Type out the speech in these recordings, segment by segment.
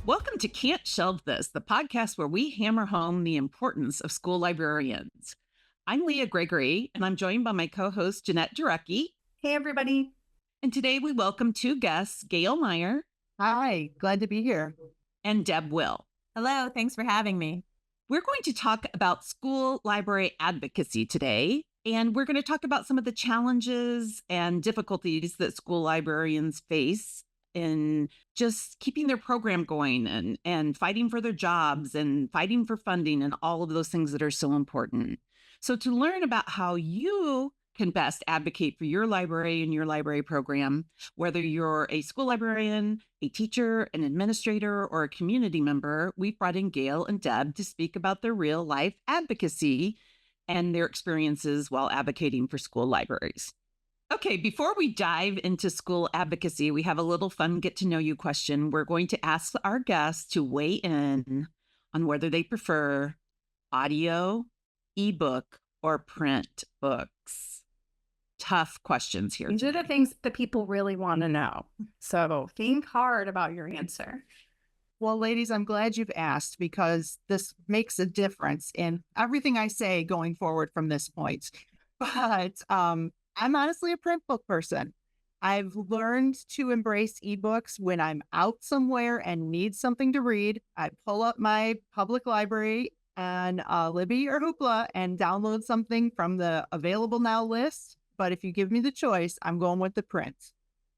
Welcome to Can't Shelve This, the podcast where we hammer home the importance of school librarians. I'm Leah Gregory, and I'm joined by my co-host, Jeanette Jarecki. Hey, everybody. And today we welcome two guests, Gail Meyer. Hi, glad to be here. And Deb Will. Hello, thanks for having me. We're going to talk about school library advocacy today, and we're going to talk about some of the challenges and difficulties that school librarians face in just keeping their program going and fighting for their jobs and fighting for funding and all of those things that are so important. So to learn about how you can best advocate for your library and your library program, whether you're a school librarian, a teacher, an administrator, or a community member, we've brought in Gail and Deb to speak about their real life advocacy and their experiences while advocating for school libraries. Okay, before we dive into school advocacy, we have a little fun get to know you question. We're going to ask our guests to weigh in on whether they prefer audio, ebook, or print books. Tough questions here. These are the things that people really want to know. So think hard about your answer. Well, ladies, I'm glad you've asked because this makes a difference in everything I say going forward from this point. But I'm honestly a print book person. I've learned to embrace ebooks when I'm out somewhere and need something to read. I pull up my public library and Libby or Hoopla and download something from the available now list. But if you give me the choice, I'm going with the print.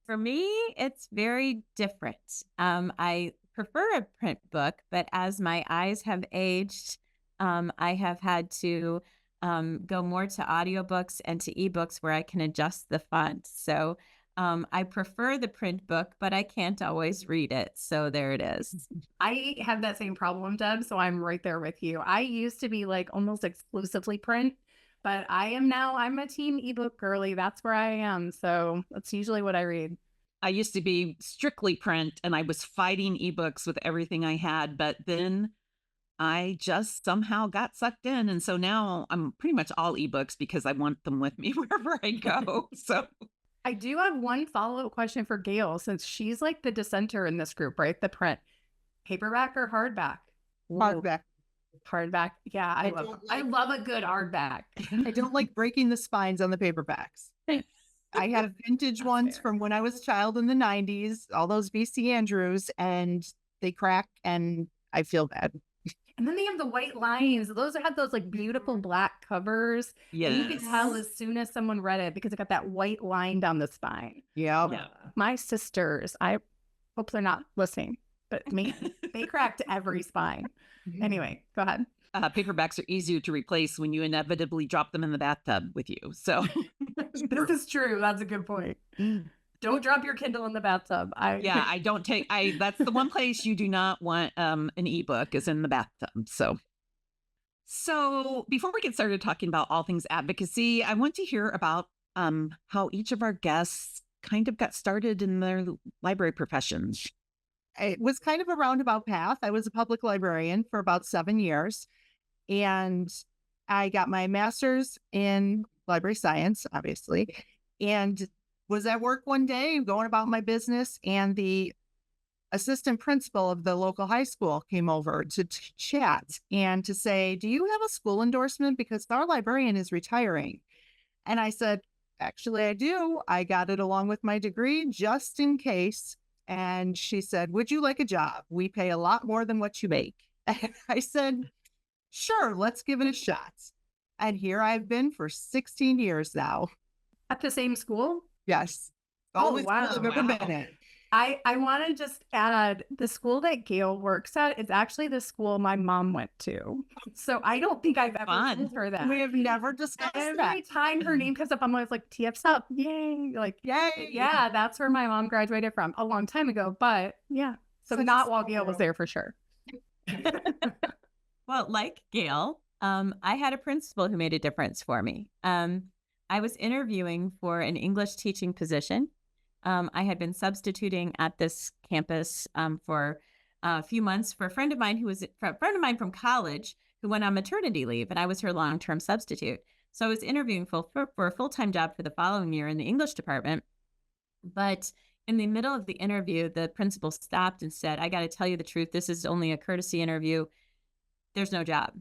For me, it's very different. I prefer a print book, but as my eyes have aged, I have had to go more to audiobooks and to ebooks where I can adjust the font. So I prefer the print book, but I can't always read it. So there it is. I have that same problem, Deb, so I'm right there with you. I used to be like almost exclusively print, but I'm a team ebook girly. That's where I am. So that's usually what I read. I used to be strictly print and I was fighting ebooks with everything I had, but then I just somehow got sucked in. And so now I'm pretty much all ebooks because I want them with me wherever I go. So I do have one follow-up question for Gail, since she's like the dissenter in this group, right? The print. Paperback or hardback? Hardback. Hardback. Yeah, I love a good hardback. I don't like breaking the spines on the paperbacks. I have vintage ones from when I was a child in the 90s, all those VC Andrews, and they crack and I feel bad. And then they have the white lines. Those had those like beautiful black covers. yes. And you could tell as soon as someone read it because it got that white line down the spine. Yeah. My sisters, I hope they're not listening, but me, they cracked every spine. Anyway, go ahead. Paperbacks are easier to replace when you inevitably drop them in the bathtub with you. So This is true. That's a good point. Don't drop your Kindle in the bathtub. I don't take, that's the one place you do not want an ebook is in the bathtub. So before we get started talking about all things advocacy, I want to hear about how each of our guests kind of got started in their library professions. It was kind of a roundabout path. I was a public librarian for about 7 years, and I got my master's in library science, obviously, and was at work one day going about my business, and the assistant principal of the local high school came over to chat and to say, do you have a school endorsement? Because our librarian is retiring. And I said, actually, I do. I got it along with my degree just in case. And she said, would you like a job? We pay a lot more than what you make. And I said, sure, let's give it a shot. And here I've been for 16 years now. At the same school? Yes. Oh, Always wow. I've ever been at. I want to just add, the school that Gail works at is actually the school my mom went to. So I don't think I've ever told her that. We have never discussed Every that. time her name comes up, I'm always like, TF's up. Yay. Like, Yay. yeah, that's where my mom graduated from a long time ago. But yeah, so not while Gail was there for sure. Well, like Gail, I had a principal who made a difference for me. I was interviewing for an English teaching position. I had been substituting at this campus for a few months for a friend of mine from college who went on maternity leave, and I was her long-term substitute. So I was interviewing for a full-time job for the following year in the English department. But in the middle of the interview, the principal stopped and said, I got to tell you the truth. This is only a courtesy interview. There's no job.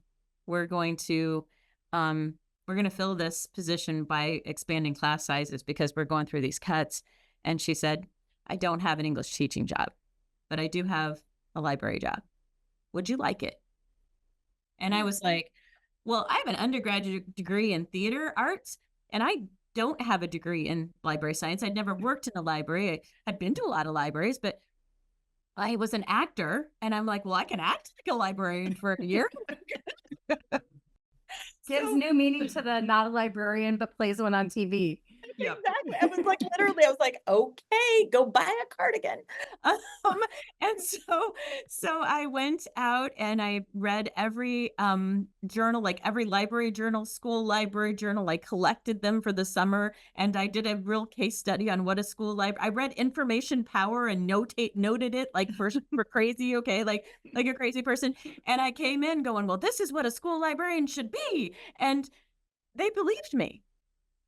We're going to, fill this position by expanding class sizes because we're going through these cuts. And she said, I don't have an English teaching job, but I do have a library job. Would you like it? And I was like, well, I have an undergraduate degree in theater arts, and I don't have a degree in library science. I'd never worked in a library. I'd been to a lot of libraries, but I was an actor. And I'm like, well, I can act like a librarian for a year. Gives new meaning to the not a librarian, but plays one on TV. Yep. Exactly. I was like, literally, I was like, okay, go buy a cardigan. And so I went out and I read every journal, like every library journal, school library journal. I collected them for the summer, and I did a real case study on what a school library. I read Information Power and noted it like for crazy, okay, like a crazy person. And I came in going, well, this is what a school librarian should be, and they believed me.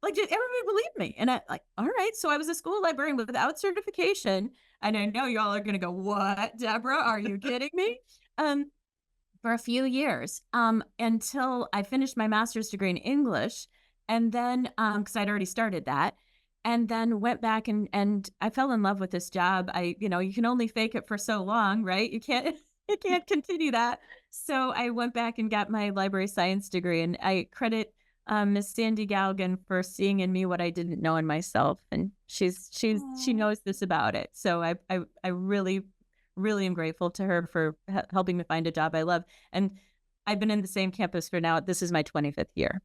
Like, everybody believed me. And I like, all right. So I was a school librarian without certification. And I know y'all are going to go, what, Deborah? Are you kidding me? For a few years, until I finished my master's degree in English. And then, because I'd already started that, and then went back and I fell in love with this job. You can only fake it for so long, right? You can't continue that. So I went back and got my library science degree, and I credit Miss Sandy Galgan for seeing in me what I didn't know in myself, and she knows this about it. So I really, really am grateful to her for helping me find a job I love. And I've been in the same campus for now. This is my 25th year.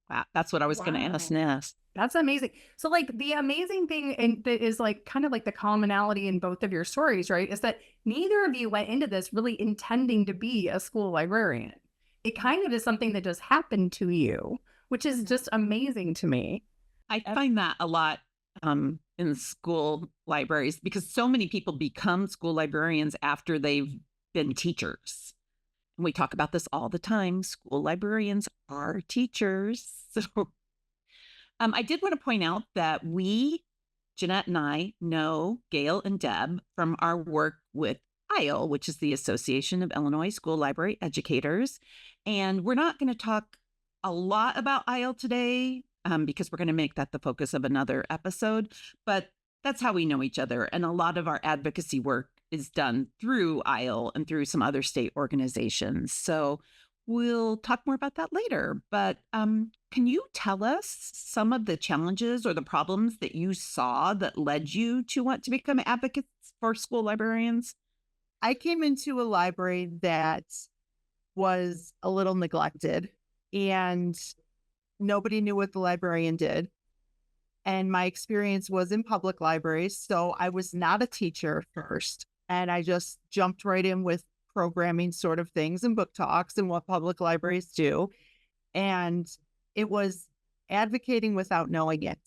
Wow, that's what I was going to ask next. That's amazing. So like the amazing thing, and that is like kind of like the commonality in both of your stories, right? Is that neither of you went into this really intending to be a school librarian. It kind of is something that just happened to you, which is just amazing to me. I find that a lot in school libraries because so many people become school librarians after they've been teachers. And we talk about this all the time. School librarians are teachers. So I did want to point out that Jeanette and I, know Gail and Deb from our work with IHL, which is the Association of Illinois School Library Educators. And we're not going to talk a lot about IHL today because we're going to make that the focus of another episode, but that's how we know each other. And a lot of our advocacy work is done through IHL and through some other state organizations. So we'll talk more about that later. But can you tell us some of the challenges or the problems that you saw that led you to want to become advocates for school librarians? I came into a library that was a little neglected, and nobody knew what the librarian did. And my experience was in public libraries. So I was not a teacher first. And I just jumped right in with programming sort of things and book talks and what public libraries do. And it was advocating without knowing it.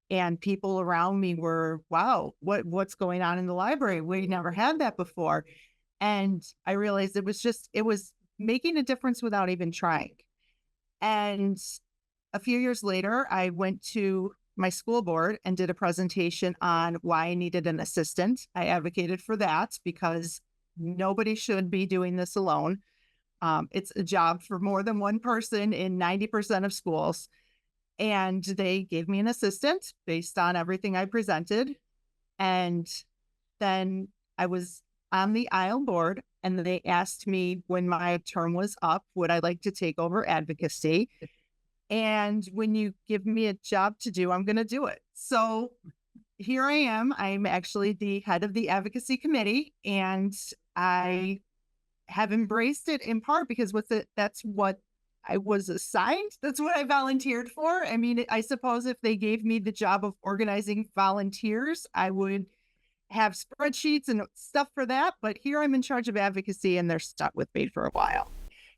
And people around me were, wow, what's going on in the library? We never had that before. And I realized it was making a difference without even trying. And a few years later, I went to my school board and did a presentation on why I needed an assistant. I advocated for that because nobody should be doing this alone. It's a job for more than one person in 90% of schools. And they gave me an assistant based on everything I presented. And then I was on the IHL board, and they asked me when my term was up, would I like to take over advocacy? And when you give me a job to do, I'm going to do it. So here I am. I'm actually the head of the advocacy committee, and I have embraced it in part because that's what I was assigned. That's what I volunteered for. I mean, I suppose if they gave me the job of organizing volunteers, I would have spreadsheets and stuff for that. But here I'm in charge of advocacy, and they're stuck with me for a while.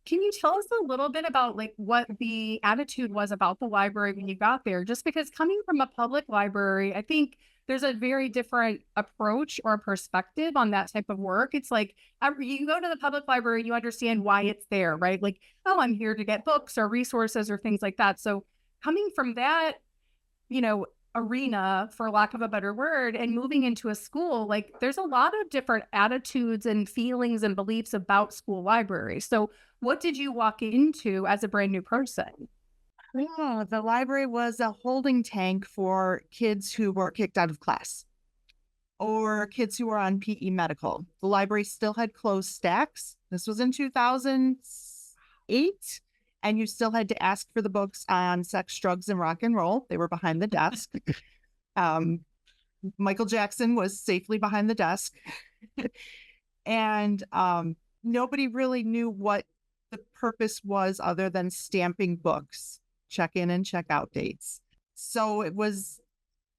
Can you tell us a little bit about like what the attitude was about the library when you got there? Just because coming from a public library, I think there's a very different approach or perspective on that type of work. It's like you go to the public library, you understand why it's there, right? Like, oh, I'm here to get books or resources or things like that. So coming from that, arena, for lack of a better word, and moving into a school, like there's a lot of different attitudes and feelings and beliefs about school libraries. So what did you walk into as a brand new person? Oh, the library was a holding tank for kids who were kicked out of class or kids who were on PE medical. The library still had closed stacks. This was in 2008. And you still had to ask for the books on sex, drugs, and rock and roll. They were behind the desk. Um, Michael Jackson was safely behind the desk. And nobody really knew what the purpose was other than stamping books, check in and check out dates. So it was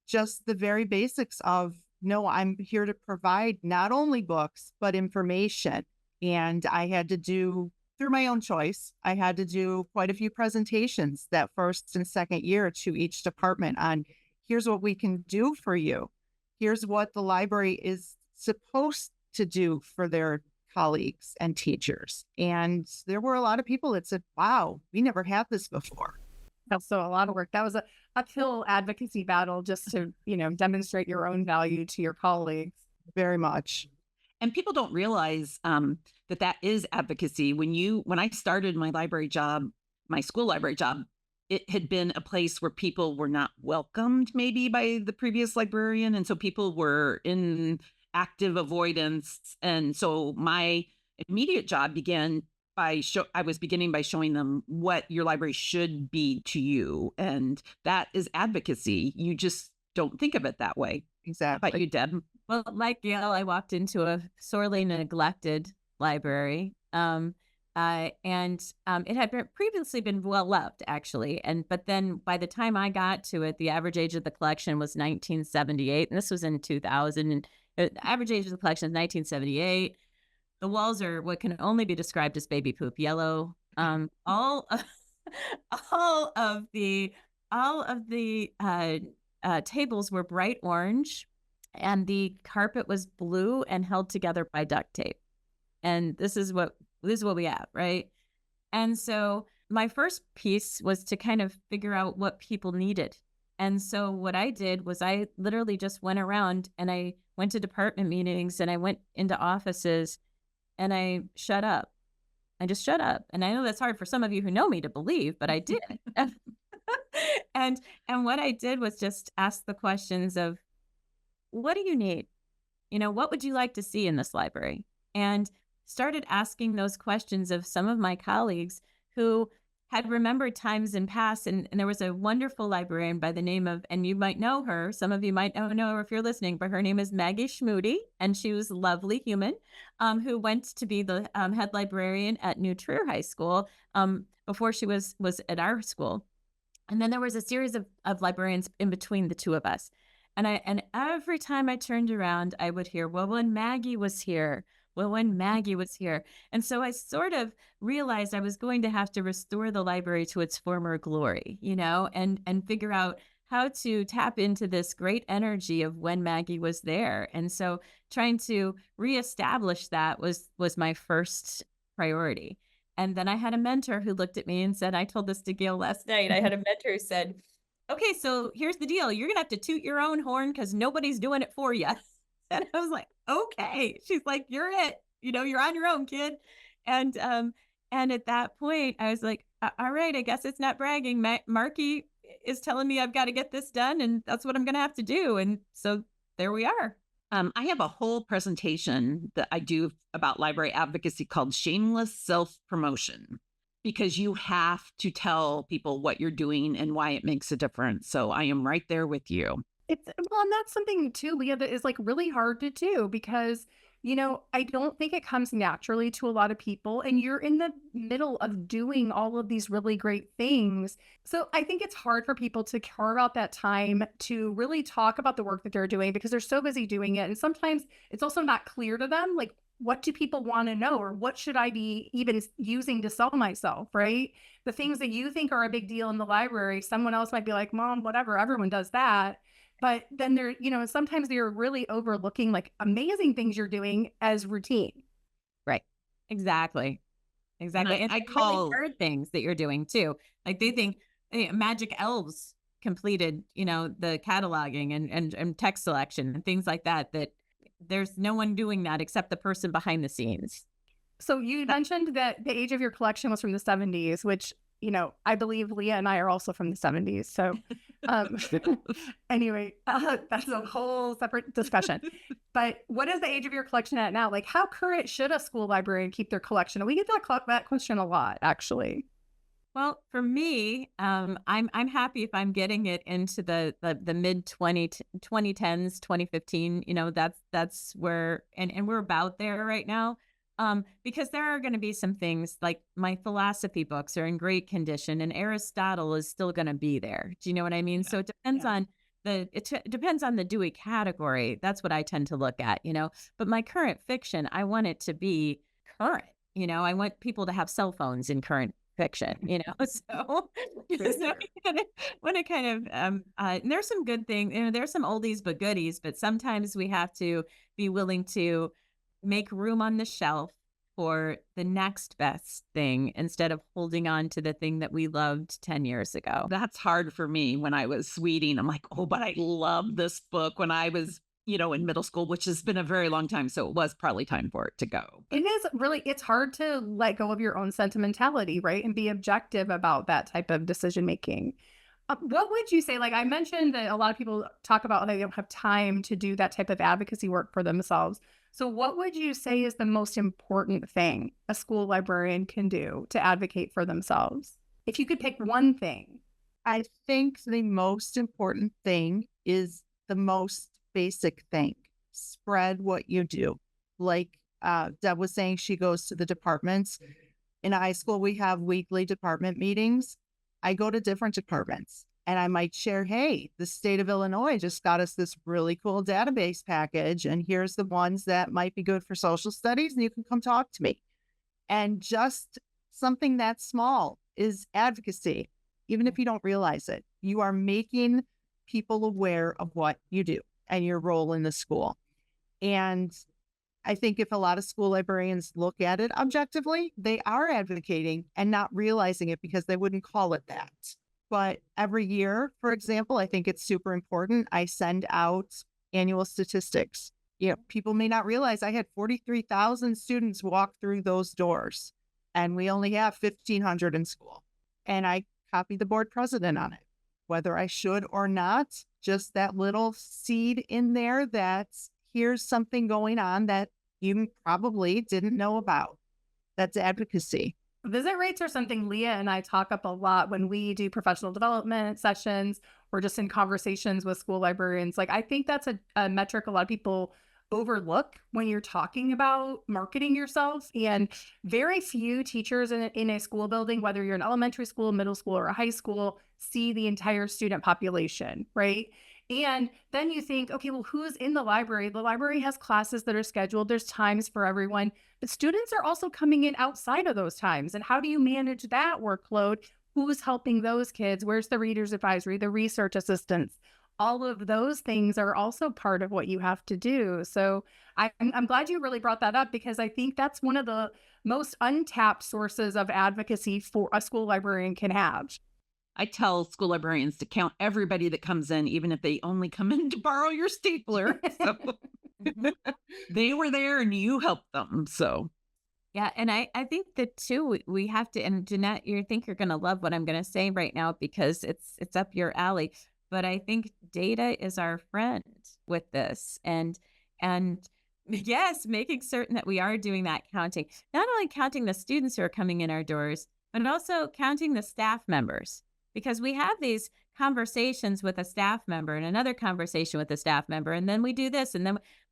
just the very basics of, no, I'm here to provide not only books, but information. And I had to do, through my own choice, I had to do quite a few presentations that first and second year to each department on, here's what we can do for you. Here's what the library is supposed to do for their colleagues and teachers. And there were a lot of people that said, wow, we never had this before. That's so a lot of work. That was a uphill advocacy battle just to, demonstrate your own value to your colleagues. Very much. And people don't realize that is advocacy. When I started my library job, my school library job, it had been a place where people were not welcomed maybe by the previous librarian. And so people were in active avoidance. And so my immediate job began I was beginning by showing them what your library should be to you. And that is advocacy. You just don't think of it that way. Exactly. How about you, Deb? Well, like Gail, I walked into a sorely neglected library. And it had previously been well loved, actually. But then by the time I got to it, the average age of the collection was 1978. And this was in 2000. And the average age of the collection is 1978. The walls are what can only be described as baby poop yellow. All of the tables were bright orange, and the carpet was blue and held together by duct tape. And this is what we have, right? And so my first piece was to kind of figure out what people needed. And so what I did was I literally just went around and I went to department meetings and I went into offices and I shut up. I just shut up. And I know that's hard for some of you who know me to believe, but I did. and what I did was just ask the questions of, what do you need? What would you like to see in this library? And started asking those questions of some of my colleagues who had remembered times in past. And there was a wonderful librarian by the name of, and you might know her, some of you might know her if you're listening, but her name is Maggie Schmoody, and she was a lovely human who went to be the head librarian at New Trier High School before she was at our school. And then there was a series of librarians in between the two of us. And every time I turned around, I would hear, well, when Maggie was here. And so I sort of realized I was going to have to restore the library to its former glory, and figure out how to tap into this great energy of when Maggie was there. And so trying to reestablish that was my first priority. And then I had a mentor who looked at me and said, I told this to Gail last night, I had a mentor who said, okay, so here's the deal. You're going to have to toot your own horn because nobody's doing it for you. And I was like, okay. She's like, you're it. You're on your own, kid. And at that point, I was like, all right, I guess it's not bragging. Marky is telling me I've got to get this done, and that's what I'm going to have to do. And so there we are. I have a whole presentation that I do about library advocacy called Shameless Self-Promotion, because you have to tell people what you're doing and why it makes a difference. So I am right there with you. And that's something too, Leah, that is like really hard to do because, I don't think it comes naturally to a lot of people, and you're in the middle of doing all of these really great things. So I think it's hard for people to carve out that time to really talk about the work that they're doing because they're so busy doing it. And sometimes it's also not clear to them, like, what do people want to know, or what should I be even using to sell myself, right? The things that you think are a big deal in the library, someone else might be like, Mom, whatever, everyone does that. But then sometimes you're really overlooking like amazing things you're doing as routine. Right. Exactly. And I call really hard things that you're doing too. Like they think magic elves completed, the cataloging and text selection and things like that, that there's no one doing that except the person behind the scenes. So you mentioned that the age of your collection was from the 70s, which, I believe Leah and I are also from the 70s. So um, anyway, that's a whole separate discussion. But what is the age of your collection at now? Like, how current should a school librarian keep their collection? And we get that question a lot, actually. Well, for me, I'm happy if I'm getting it into the mid 2010s, 2015. That's where, and we're about there right now. Because there are going to be some things like my philosophy books are in great condition, and Aristotle is still going to be there. Do you know what I mean? So it depends on depends on the Dewey category. That's what I tend to look at. But my current fiction, I want it to be current. I want people to have cell phones in current fiction, so, so when it kind of and there's some good things, there's some oldies but goodies, but sometimes we have to be willing to make room on the shelf for the next best thing instead of holding on to the thing that we loved 10 years ago. That's hard for me when I was sweeting. I'm like, oh, but I love this book when I was, in middle school, which has been a very long time. So it was probably time for it to go. It is really, it's hard to let go of your own sentimentality, right? And be objective about that type of decision making. What would you say? Like I mentioned that a lot of people talk about how they don't have time to do that type of advocacy work for themselves. So what would you say is the most important thing a school librarian can do to advocate for themselves? If you could pick one thing. I think the most important thing is the most basic thing. Spread what you do. Like Deb was saying, she goes to the departments. In high school, we have weekly department meetings. I go to different departments and I might share, hey, the state of Illinois just got us this really cool database package. And here's the ones that might be good for social studies. And you can come talk to me. And just something that small is advocacy. Even if you don't realize it, you are making people aware of what you do and your role in the school. And I think if a lot of school librarians look at it objectively, they are advocating and not realizing it because they wouldn't call it that. But every year, for example, I think it's super important. I send out annual statistics. People may not realize I had 43,000 students walk through those doors, and we only have 1,500 in school. And I copy the board president on it, whether I should or not. Just that little seed in there that's here's something going on that you probably didn't know about. That's advocacy. Visit rates are something Leah and I talk up a lot when we do professional development sessions or just in conversations with school librarians. Like, I think that's a metric a lot of people overlook when you're talking about marketing yourself. And very few teachers in a school building, whether you're in elementary school, middle school, or a high school, see the entire student population, right? And then you think, okay, well, who's in the library? The library has classes that are scheduled. There's times for everyone, but students are also coming in outside of those times. And how do you manage that workload? Who's helping those kids? Where's the reader's advisory, the research assistants? All of those things are also part of what you have to do. So I'm glad you really brought that up, because I think that's one of the most untapped sources of advocacy for a school librarian can have. I tell school librarians to count everybody that comes in, even if they only come in to borrow your stapler. So they were there and you helped them. So yeah. And I think that too, we have to, and Jeanette, you think you're going to love what I'm going to say right now because it's up your alley. But I think data is our friend with this. And yes, making certain that we are doing that counting, not only counting the students who are coming in our doors, but also counting the staff members. Because we have these conversations with a staff member and another conversation with a staff member, and then we do this,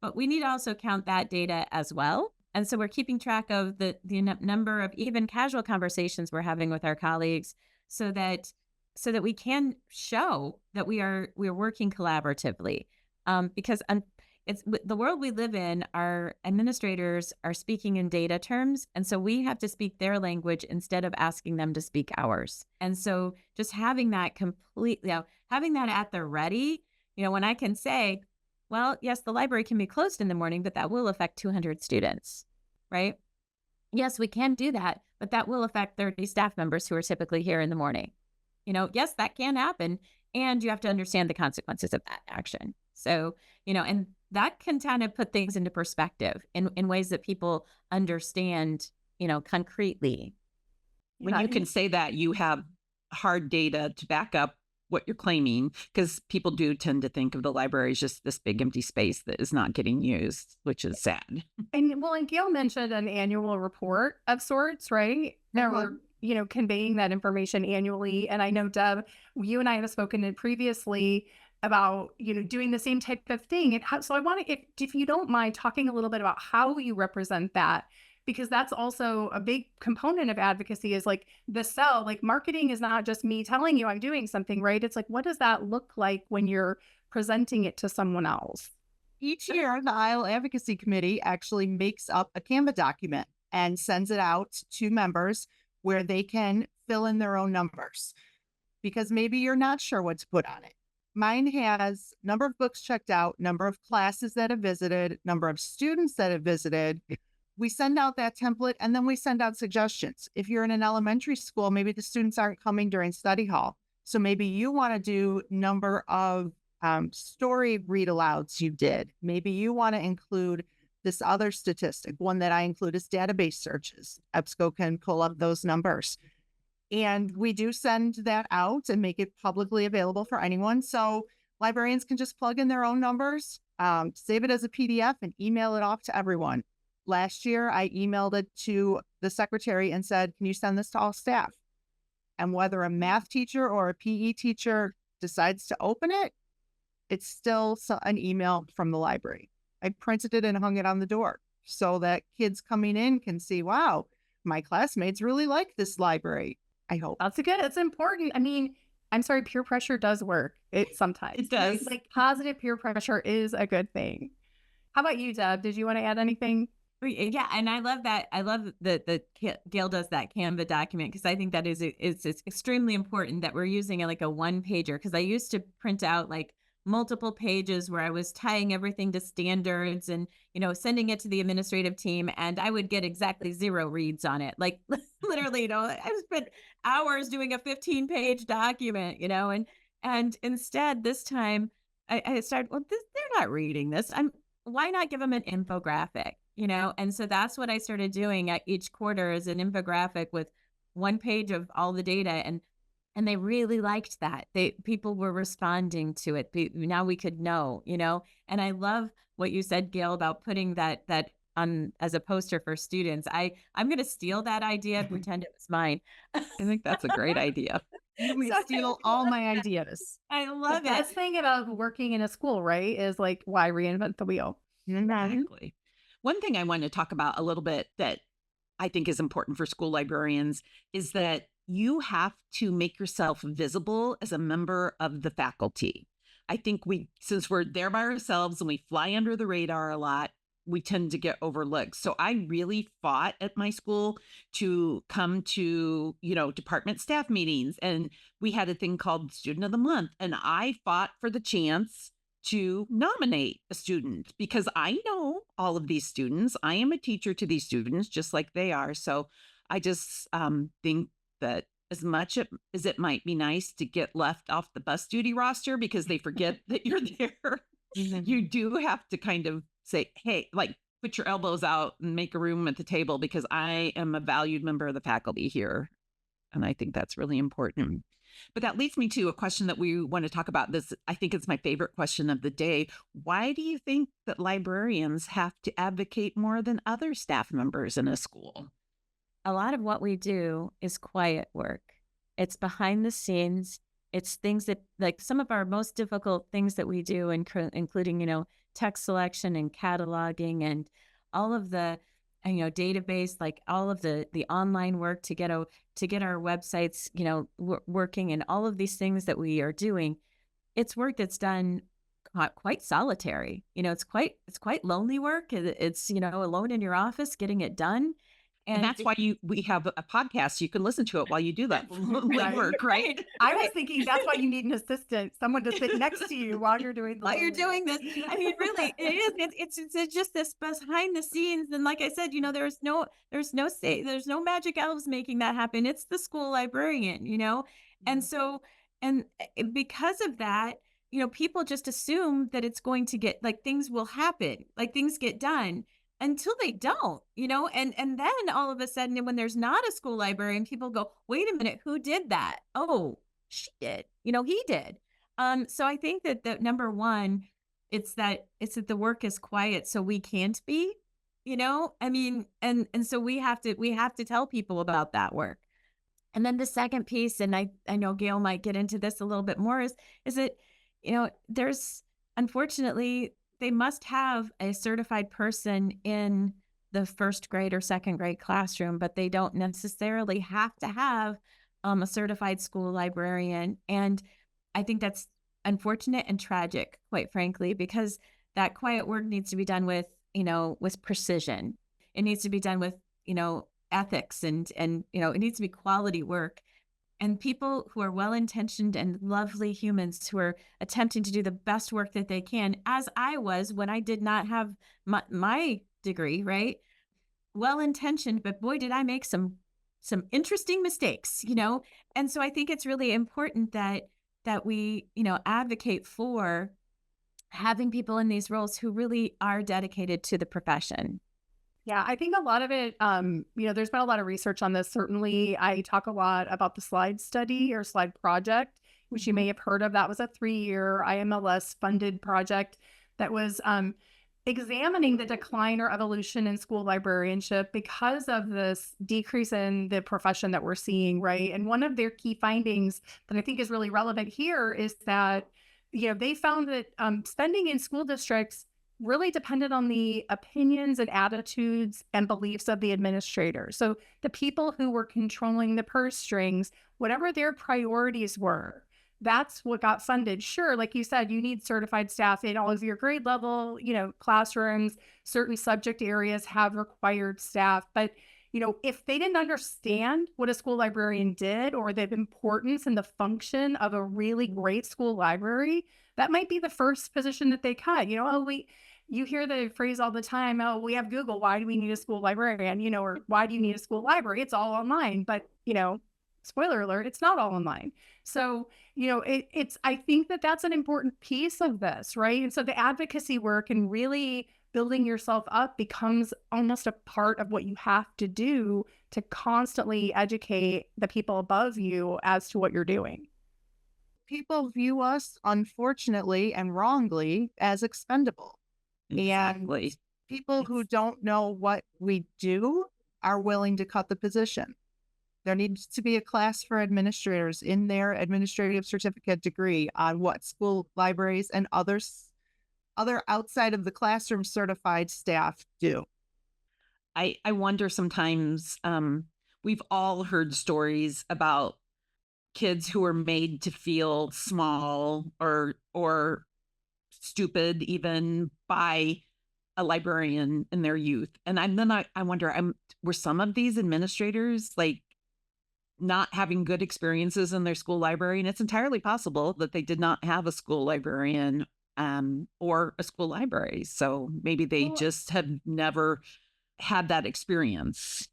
but we need to also count that data as well. And so we're keeping track of the number of even casual conversations we're having with our colleagues, so that we can show that we're working collaboratively. Because it's the world we live in, our administrators are speaking in data terms. And so we have to speak their language instead of asking them to speak ours. And so just having that completely, having that at the ready, when I can say, well, yes, the library can be closed in the morning, but that will affect 200 students, right? Yes, we can do that, but that will affect 30 staff members who are typically here in the morning. Yes, that can happen. and you have to understand the consequences of that action. So, and that can kind of put things into perspective in ways that people understand, concretely. When Yeah, you can say that, you have hard data to back up what you're claiming, because people do tend to think of the library as just this big empty space that is not getting used, which is sad. and Gail mentioned an annual report of sorts, right? That we're, conveying that information annually. And I know, Deb, you and I have spoken previously about, doing the same type of thing. And so I want to, if you don't mind talking a little bit about how you represent that, because that's also a big component of advocacy is like the sell, like marketing is not just me telling you I'm doing something, right? It's like, what does that look like when you're presenting it to someone else? Each year, the IHL Advocacy Committee actually makes up a Canva document and sends it out to members where they can fill in their own numbers, because maybe you're not sure what to put on it. Mine has number of books checked out, number of classes that have visited, number of students that have visited. We send out that template, and then we send out suggestions. If you're in an elementary school, maybe the students aren't coming during study hall. So maybe you want to do number of story read alouds you did. Maybe you want to include this other statistic. One that I include is database searches. EBSCO can pull up those numbers. And we do send that out and make it publicly available for anyone. So librarians can just plug in their own numbers, save it as a PDF, and email it off to everyone. Last year, I emailed it to the secretary and said, can you send this to all staff? And whether a math teacher or a PE teacher decides to open it, it's still an email from the library. I printed it and hung it on the door so that kids coming in can see, wow, my classmates really like this library. I hope. That's good. It's important. I mean, I'm sorry, peer pressure does work. It sometimes. It does. Like positive peer pressure is a good thing. How about you, Deb? Did you want to add anything? Yeah, and I love that. I love that Gail does that Canva document, because I think that it's extremely important that we're using like a one pager, because I used to print out like multiple pages where I was tying everything to standards and, sending it to the administrative team, and I would get exactly 0 reads on it. Like literally, I spent hours doing a 15-page document, and instead this time I started, well, they're not reading this. Why not give them an infographic, And so that's what I started doing at each quarter, is an infographic with one page of all the data. And they really liked that. People were responding to it. Now we could know, And I love what you said, Gail, about putting that on as a poster for students. I'm going to steal that idea and pretend it was mine. I think that's a great idea. You may steal all my ideas. I love The it. best thing about working in a school, right, is like, why reinvent the wheel? Exactly. One thing I want to talk about a little bit that I think is important for school librarians is that you have to make yourself visible as a member of the faculty. I think since we're there by ourselves and we fly under the radar a lot, we tend to get overlooked. So I really fought at my school to come to, department staff meetings. And we had a thing called Student of the Month. And I fought for the chance to nominate a student, because I know all of these students. I am a teacher to these students just like they are. So I just think that as much as it might be nice to get left off the bus duty roster because they forget that you're there, you do have to kind of say, hey, like, put your elbows out and make a room at the table, because I am a valued member of the faculty here. And I think that's really important. But that leads me to a question that we want to talk about. This, I think it's my favorite question of the day. Why do you think that librarians have to advocate more than other staff members in a school? A lot of what we do is quiet work. It's behind the scenes. It's things that, like, some of our most difficult things that we do, including, text selection and cataloging and all of the, database, like all of the online work to get our websites, working, and all of these things that we are doing. It's work that's done quite solitary. It's quite lonely work. It's, alone in your office getting it done. And that's why we have a podcast. You can listen to it while you do that work, right? I was thinking that's why you need an assistant, someone to sit next to you while you're doing while you're doing this. I mean, really, it is. It's just this behind the scenes. And like I said, there's no magic elves making that happen. It's the school librarian, And so And because of that, people just assume that it's going to get like things will happen, like things get done until they don't, and then all of a sudden when there's not a school librarian, people go, wait a minute, who did that? Oh, she did, he did. So I think that the number one, it's that the work is quiet so we can't be, I mean, and so we have to tell people about that work. And then the second piece, and I know Gail might get into this a little bit more, is that, there's unfortunately they must have a certified person in the first grade or second grade classroom, but they don't necessarily have to have a certified school librarian. And I think that's unfortunate and tragic, quite frankly, because that quiet work needs to be done with precision. It needs to be done with, ethics and it needs to be quality work. And people who are well-intentioned and lovely humans who are attempting to do the best work that they can, as I was when I did not have my degree, right? Well-intentioned, but boy, did I make some interesting mistakes, And so I think it's really important that we, advocate for having people in these roles who really are dedicated to the profession. Yeah, I think a lot of it, there's been a lot of research on this. Certainly, I talk a lot about the slide study or slide project, which you may have heard of. That was a 3-year IMLS funded project that was examining the decline or evolution in school librarianship because of this decrease in the profession that we're seeing, right? And one of their key findings that I think is really relevant here is that, they found that spending in school districts really depended on the opinions and attitudes and beliefs of the administrator. So the people who were controlling the purse strings, whatever their priorities were, that's what got funded. Sure, like you said, you need certified staff in all of your grade level, classrooms. Certain subject areas have required staff. But, if they didn't understand what a school librarian did or the importance and the function of a really great school library, that might be the first position that they cut. You hear the phrase all the time, oh, we have Google. Why do we need a school librarian? Or why do you need a school library? It's all online. But, spoiler alert, it's not all online. So, I think that that's an important piece of this, right? And so the advocacy work and really building yourself up becomes almost a part of what you have to do to constantly educate the people above you as to what you're doing. People view us, unfortunately and wrongly, as expendable. Exactly. And people who don't know what we do are willing to cut the position. There needs to be a class for administrators in their administrative certificate degree on what school libraries and other outside of the classroom certified staff do. I wonder sometimes, we've all heard stories about kids who are made to feel small or stupid even by a librarian in their youth. And I wonder, were some of these administrators like not having good experiences in their school library? And it's entirely possible that they did not have a school librarian or a school library. So maybe they Well, just have never had that experience.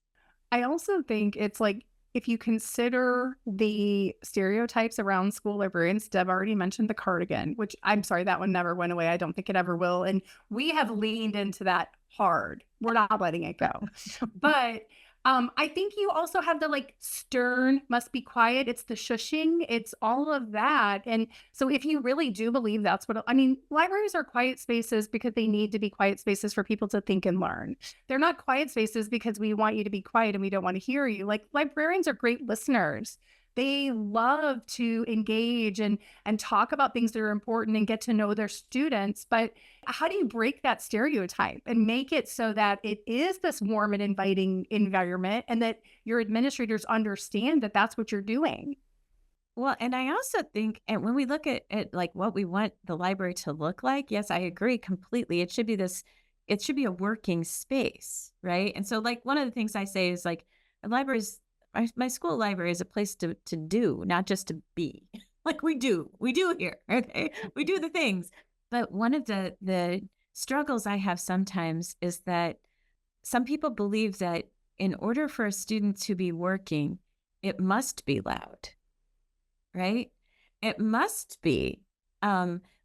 I also think it's like, if you consider the stereotypes around school librarians, Deb already mentioned the cardigan, which I'm sorry, that one never went away. I don't think it ever will. And we have leaned into that hard. We're not letting it go. But I think you also have the stern, must be quiet. It's the shushing. It's all of that. And so if you really do believe that's what, libraries are quiet spaces because they need to be quiet spaces for people to think and learn. They're not quiet spaces because we want you to be quiet and we don't want to hear you. Librarians are great listeners. They love to engage and talk about things that are important and get to know their students. But how do you break that stereotype and make it so that it is this warm and inviting environment and that your administrators understand that that's what you're doing? Well, and I also think, and when we look at like what we want the library to look like, yes, I agree completely. It should be a working space, right? And so like one of the things I say is like a library's my school library is a place to do, not just to be. Like we do here, okay? We do the things. But one of the struggles I have sometimes is that some people believe that in order for a student to be working, it must be loud, right? it must be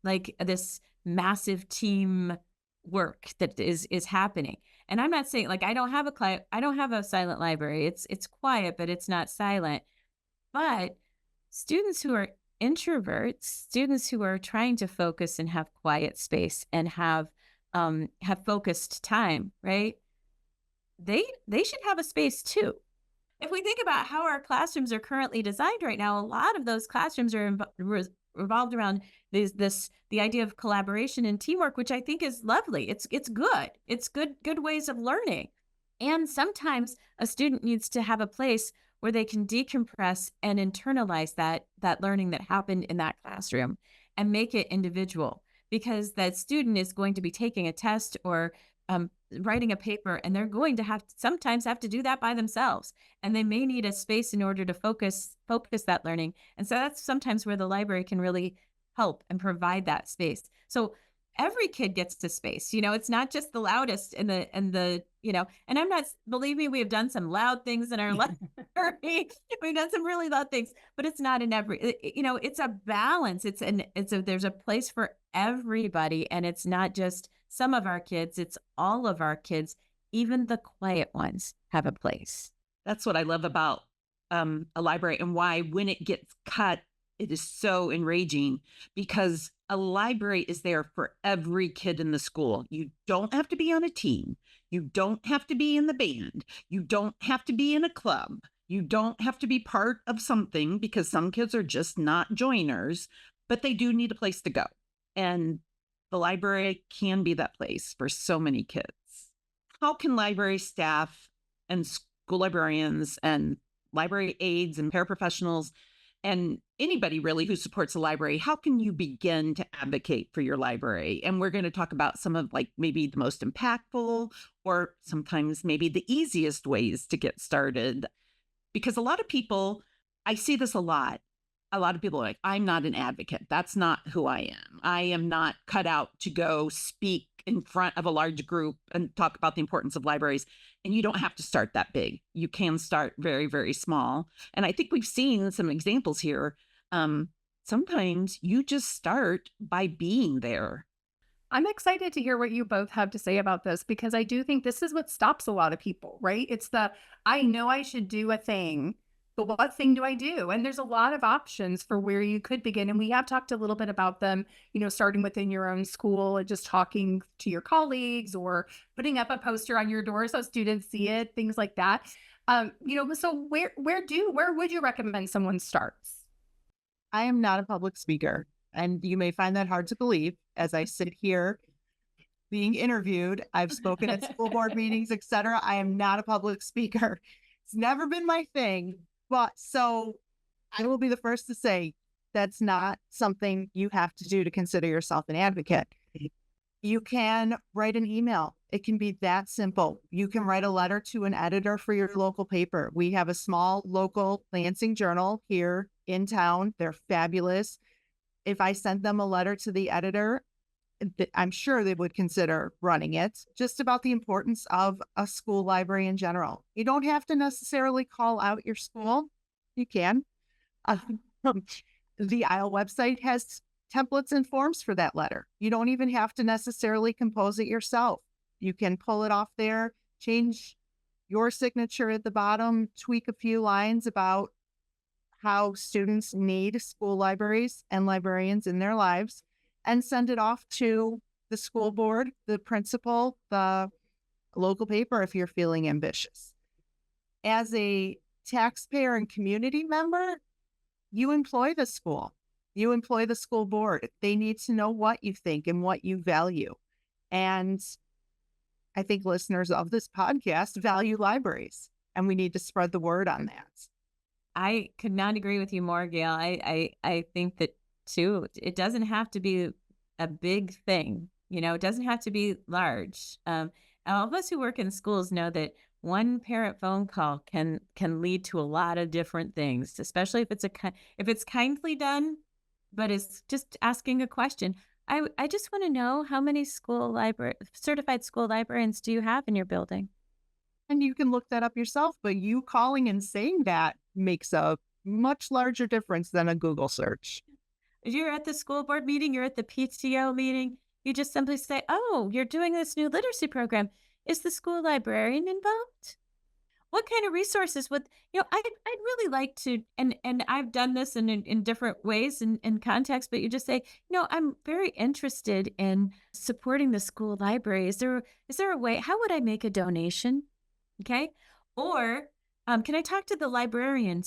like this massive team work that is happening. And I'm not saying like I don't have a silent library. It's quiet, but it's not silent. But students who are introverts, students who are trying to focus and have quiet space and have focused time, right? They should have a space too. If we think about how our classrooms are currently designed right now, a lot of those classrooms are revolved around the idea of collaboration and teamwork, which I think is lovely. It's good. It's good ways of learning. And sometimes a student needs to have a place where they can decompress and internalize that learning that happened in that classroom and make it individual, because that student is going to be taking a test or writing a paper, and they're going to sometimes have to do that by themselves, and they may need a space in order to focus that learning. And so that's sometimes where the library can really help and provide that space. So every kid gets to space. It's not just the loudest and the and I'm not, believe me, we have done some loud things in our library. We've done some really loud things, but it's not in every, it's a balance. There's a place for everybody, and it's not just some of our kids, it's all of our kids. Even the quiet ones have a place. That's what I love about a library, and why when it gets cut, it is so enraging, because a library is there for every kid in the school. You don't have to be on a team. You don't have to be in the band. You don't have to be in a club. You don't have to be part of something, because some kids are just not joiners, but they do need a place to go. And the library can be that place for so many kids. How can library staff and school librarians and library aides and paraprofessionals and anybody really who supports a library, how can you begin to advocate for your library? And we're going to talk about some of like maybe the most impactful, or sometimes maybe the easiest ways to get started. Because a lot of people, I see this a lot. A lot of people are like, I'm not an advocate. That's not who I am. I am not cut out to go speak in front of a large group and talk about the importance of libraries. And you don't have to start that big. You can start very, very small. And I think we've seen some examples here. Sometimes you just start by being there. I'm excited to hear what you both have to say about this, because I do think this is what stops a lot of people, right? It's I know I should do a thing, but what thing do I do? And there's a lot of options for where you could begin. And we have talked a little bit about them, starting within your own school and just talking to your colleagues, or putting up a poster on your door so students see it, things like that. So where would you recommend someone starts? I am not a public speaker, and you may find that hard to believe as I sit here being interviewed. I've spoken at school board meetings, etc. I am not a public speaker. It's never been my thing. But so I will be the first to say that's not something you have to do to consider yourself an advocate. You can write an email. It can be that simple. You can write a letter to an editor for your local paper. We have a small local Lansing journal here in town. They're fabulous. If I sent them a letter to the editor, I'm sure they would consider running it, just about the importance of a school library in general. You don't have to necessarily call out your school. You can. The IHLS website has templates and forms for that letter. You don't even have to necessarily compose it yourself. You can pull it off there, change your signature at the bottom, tweak a few lines about how students need school libraries and librarians in their lives, and send it off to the school board, the principal, the local paper if you're feeling ambitious. As a taxpayer and community member, you employ the school. You employ the school board. They need to know what you think and what you value. And I think listeners of this podcast value libraries, and we need to spread the word on that. I could not agree with you more, Gail. I think that too, it doesn't have to be a big thing. It doesn't have to be large. All of us who work in schools know that one parent phone call can lead to a lot of different things, especially if it's kindly done, but it's just asking a question. I just want to know, how many certified school librarians do you have in your building? And you can look that up yourself, but you calling and saying that makes a much larger difference than a Google search. You're at the school board meeting, you're at the PTO meeting, you just simply say, "Oh, you're doing this new literacy program. Is the school librarian involved? What kind of resources would I'd really like to, and I've done this in different ways and contexts, but you just say, I'm very interested in supporting the school library. Is there a way, how would I make a donation? Okay. Or can I talk to the librarian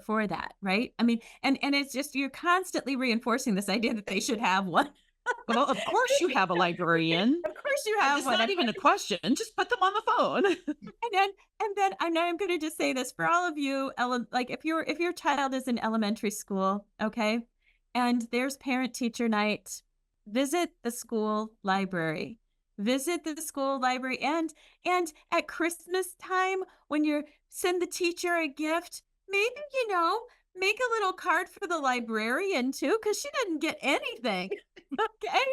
for that? Right. I mean, and it's just, you're constantly reinforcing this idea that they should have one. Well, of course you have a librarian. Of course you have It's one. not even a question. Just put them on the phone. And then I'm going to just say this for all of you, like if your child is in elementary school, okay, and there's parent teacher night, visit the school library. Visit the school library, and at Christmas time when you send the teacher a gift, maybe make a little card for the librarian too, because she didn't get anything. Okay.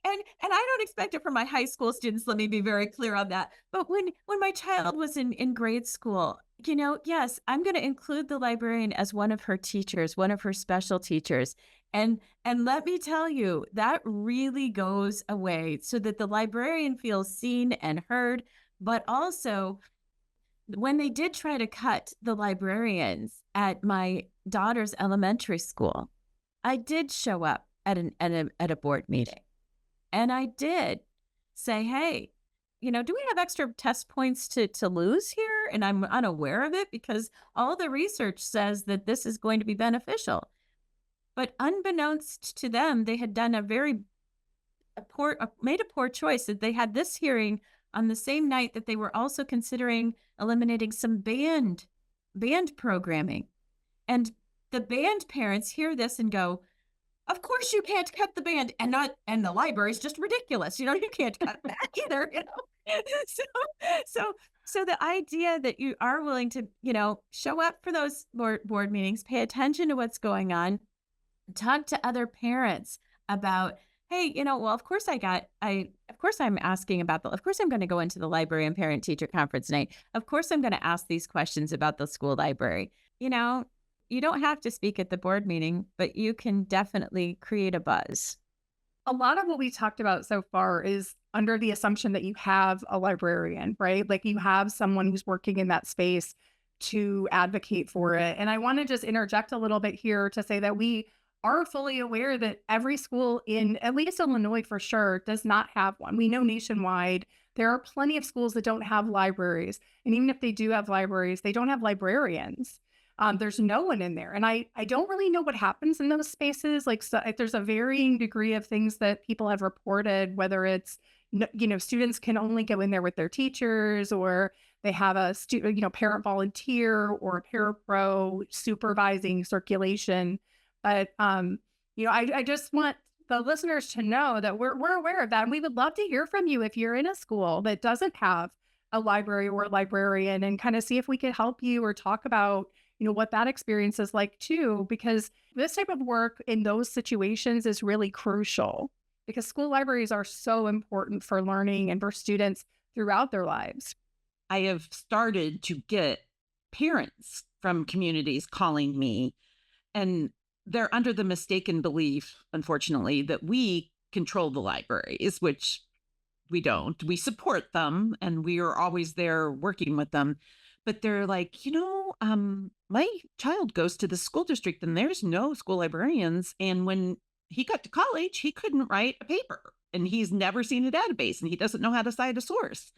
And I don't expect it from my high school students. Let me be very clear on that. But when my child was in grade school, yes, I'm going to include the librarian as one of her teachers, one of her special teachers. And let me tell you, that really goes away so that the librarian feels seen and heard. But also, when they did try to cut the librarians at my daughter's elementary school, I did show up at a board meeting. And I did say, hey, do we have extra test points to lose here? And I'm unaware of it because all the research says that this is going to be beneficial. But unbeknownst to them, they had done made a poor choice. That they had this hearing on the same night that they were also considering eliminating some band programming. And the band parents hear this and go, of course you can't cut the band, and the library is just ridiculous. You can't cut that either. So the idea that you are willing to, show up for those board meetings, pay attention to what's going on, talk to other parents about, hey, well, of course I'm asking about of course I'm going to go into the library and parent teacher conference night. Of course I'm going to ask these questions about the school library. You don't have to speak at the board meeting, but you can definitely create a buzz. A lot of what we talked about so far is under the assumption that you have a librarian, right? Like you have someone who's working in that space to advocate for it. And I want to just interject a little bit here to say that we are fully aware that every school in at least Illinois for sure does not have one. We know nationwide there are plenty of schools that don't have libraries. And even if they do have libraries, they don't have librarians. There's no one in there. And I don't really know what happens in those spaces. Like, so, there's a varying degree of things that people have reported, whether it's, students can only go in there with their teachers, or they have a parent volunteer or a parapro supervising circulation. But, I just want the listeners to know that we're aware of that. And we would love to hear from you if you're in a school that doesn't have a library or a librarian, and kind of see if we could help you or talk about what that experience is like too, because this type of work in those situations is really crucial, because school libraries are so important for learning and for students throughout their lives. I have started to get parents from communities calling me, and they're under the mistaken belief, unfortunately, that we control the libraries, which we don't. We support them and we are always there working with them. But they're like, my child goes to the school district and there's no school librarians. And when he got to college, he couldn't write a paper and he's never seen a database and he doesn't know how to cite a source.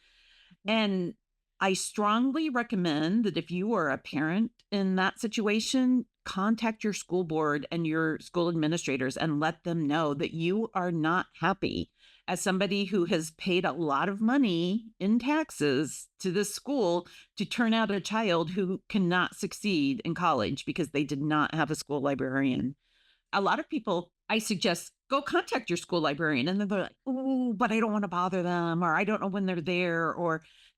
And I strongly recommend that if you are a parent in that situation, contact your school board and your school administrators and let them know that you are not happy. As somebody who has paid a lot of money in taxes to this school to turn out a child who cannot succeed in college because they did not have a school librarian. A lot of people, I suggest, go contact your school librarian, and then they're like, oh, but I don't want to bother them, or I don't know when they're there,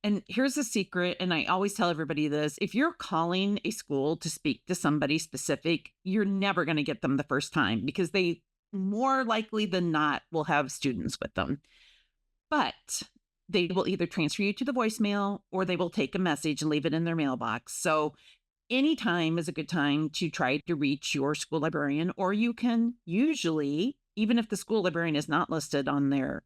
and here's a secret, and I always tell everybody this: if you're calling a school to speak to somebody specific, you're never going to get them the first time, because they more likely than not will have students with them. But they will either transfer you to the voicemail or they will take a message and leave it in their mailbox. So any time is a good time to try to reach your school librarian, or you can usually, even if the school librarian is not listed on their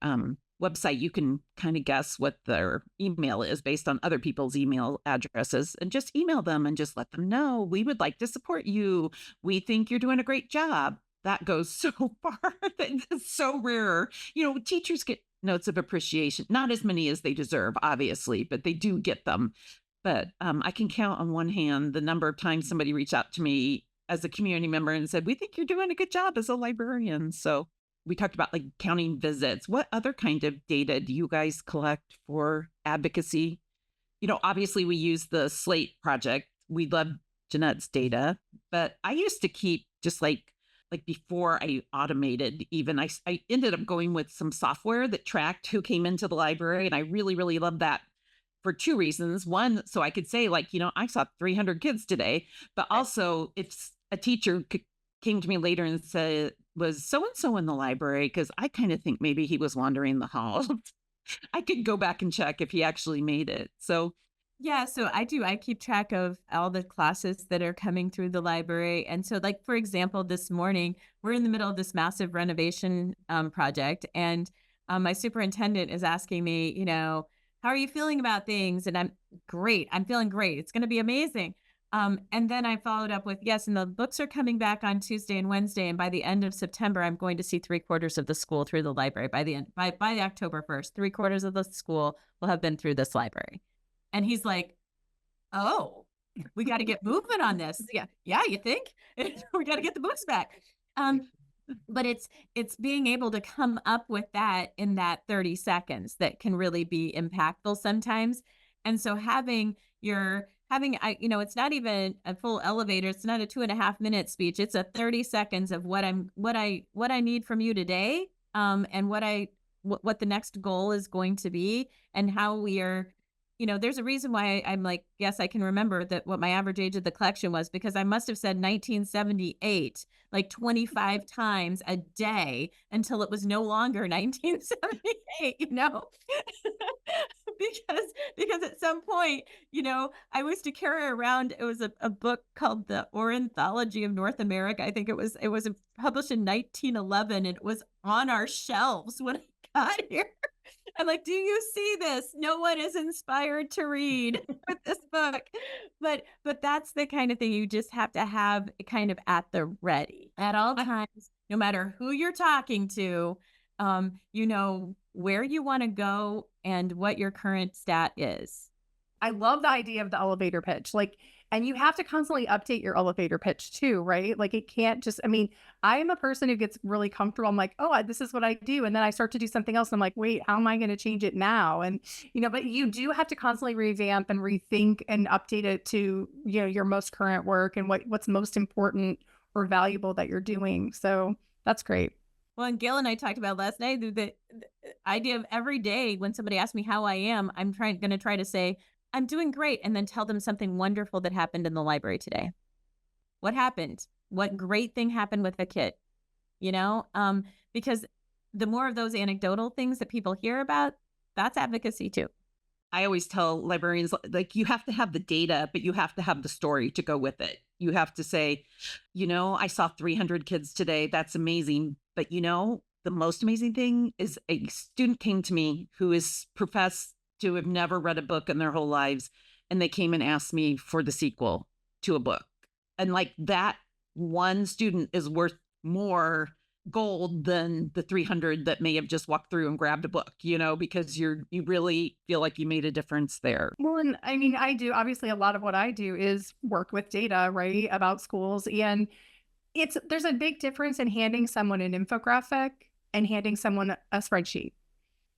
website, you can kind of guess what their email is based on other people's email addresses and just email them and just let them know, we would like to support you. We think you're doing a great job. That goes so far. That's so rare. Teachers get notes of appreciation, not as many as they deserve, obviously, but they do get them. But I can count on one hand the number of times somebody reached out to me as a community member and said, we think you're doing a good job as a librarian. So we talked about like counting visits. What other kind of data do you guys collect for advocacy? Obviously we use the Slate project. We love Jeanette's data, but I used to keep just like before I automated even, I ended up going with some software that tracked who came into the library. And I really, really loved that for two reasons. One, so I could say I saw 300 kids today, but also if a teacher came to me later and said, was so-and-so in the library? Because I kind of think maybe he was wandering the halls. I could go back and check if he actually made it. So yeah, so I do. I keep track of all the classes that are coming through the library. And so, like, for example, this morning, we're in the middle of this massive renovation project. And my superintendent is asking me, how are you feeling about things? And I'm great. I'm feeling great. It's going to be amazing. And then I followed up with, yes, and the books are coming back on Tuesday and Wednesday. And by the end of September, I'm going to see 3/4 of the school through the library. By October 1st, 3/4 of the school will have been through this library. And he's like, oh, we got to get moving on this. Yeah, you think? We got to get the books back. But it's being able to come up with that in that 30 seconds that can really be impactful sometimes. And so it's not even a full elevator. It's not a 2.5-minute speech. It's a 30 seconds of what I need from you today. And what the next goal is going to be, and how we are. There's a reason why I'm like, yes, I can remember that what my average age of the collection was, because I must have said 1978 like 25 times a day until it was no longer 1978, because at some point, I was to carry around, it was a book called The Ornithology of North America. I think it was published in 1911, and it was on our shelves when I got here. I'm like, do you see this? No one is inspired to read with this book. But that's the kind of thing you just have to have kind of at the ready at all times, no matter who you're talking to, where you want to go and what your current stat is. I love the idea of the elevator pitch. And you have to constantly update your elevator pitch too, right? It can't just, I am a person who gets really comfortable. I'm like, oh, this is what I do. And then I start to do something else. I'm like, wait, how am I going to change it now? And, but you do have to constantly revamp and rethink and update it to, your most current work and what's most important or valuable that you're doing. So that's great. Well, and Gail and I talked about last night, the idea of every day when somebody asks me how I am, I'm going to try to say, I'm doing great, and then tell them something wonderful that happened in the library today. What happened? What great thing happened with a kid? Because the more of those anecdotal things that people hear about, that's advocacy too. I always tell librarians, you have to have the data, but you have to have the story to go with it. You have to say, I saw 300 kids today. That's amazing. But the most amazing thing is a student came to me who is professed to have never read a book in their whole lives. And they came and asked me for the sequel to a book. And that one student is worth more gold than the 300 that may have just walked through and grabbed a book, because you really feel like you made a difference there. Well, and I do, obviously a lot of what I do is work with data, right, about schools. And there's a big difference in handing someone an infographic and handing someone a spreadsheet.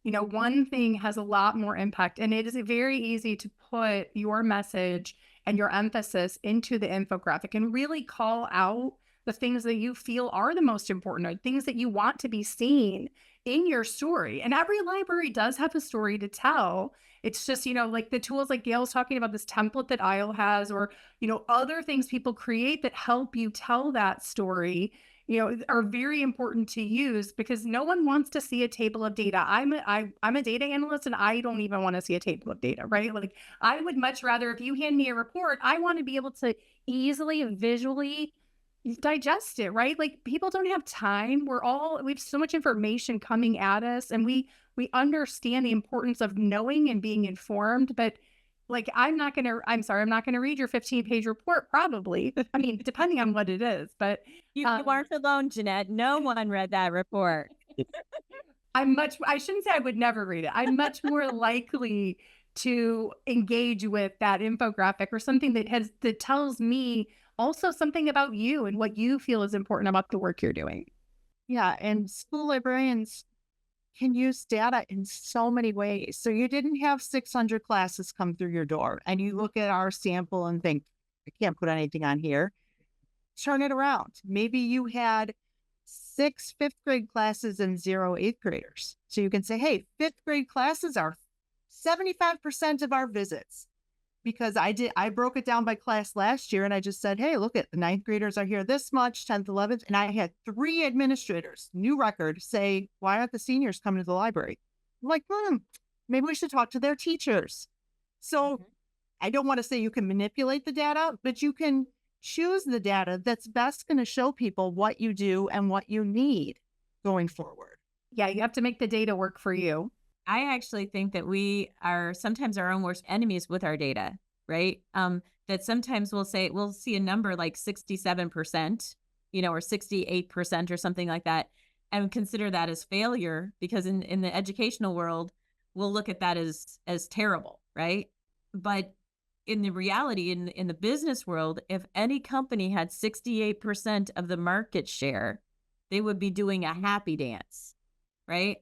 One thing has a lot more impact, and it is very easy to put your message and your emphasis into the infographic and really call out the things that you feel are the most important, or things that you want to be seen in your story. And every library does have a story to tell. It's just, the tools like Gail's talking about, this template that IHL has, or, other things people create that help you tell that story. are very important to use because no one wants to see a table of data. I'm a data analyst and I don't even want to see a table of data, right? Like I would much rather, if you hand me a report, I want to be able to easily and visually digest it, right? Like people don't have time. We have so much information coming at us, and we understand the importance of knowing and being informed, but like I'm not gonna read your 15-page report, probably. I mean, depending on what it is, but You aren't alone, Jeanette. No one read that report. I shouldn't say I would never read it. I'm much more likely to engage with that infographic or something that tells me also something about you and what you feel is important about the work you're doing. Yeah. And school librarians can use data in so many ways. So you didn't have 600 classes come through your door and you look at our sample and think, I can't put anything on here. Turn it around. Maybe you had 6 fifth grade classes and 0 eighth graders. So you can say, hey, fifth grade classes are 75% of our visits. Because I broke it down by class last year and I just said, hey, look at the ninth graders are here this much, 10th, 11th. And I had 3 administrators, new record, say, why aren't the seniors coming to the library? I'm like, maybe we should talk to their teachers. So I don't want to say you can manipulate the data, but you can choose the data that's best going to show people what you do and what you need going forward. Yeah, you have to make the data work for you. I actually think that we are sometimes our own worst enemies with our data, right? That sometimes we'll see a number like 67%, or 68% or something like that, and consider that as failure because in the educational world, we'll look at that as terrible, right? But in the reality, in the business world, if any company had 68% of the market share, they would be doing a happy dance, right?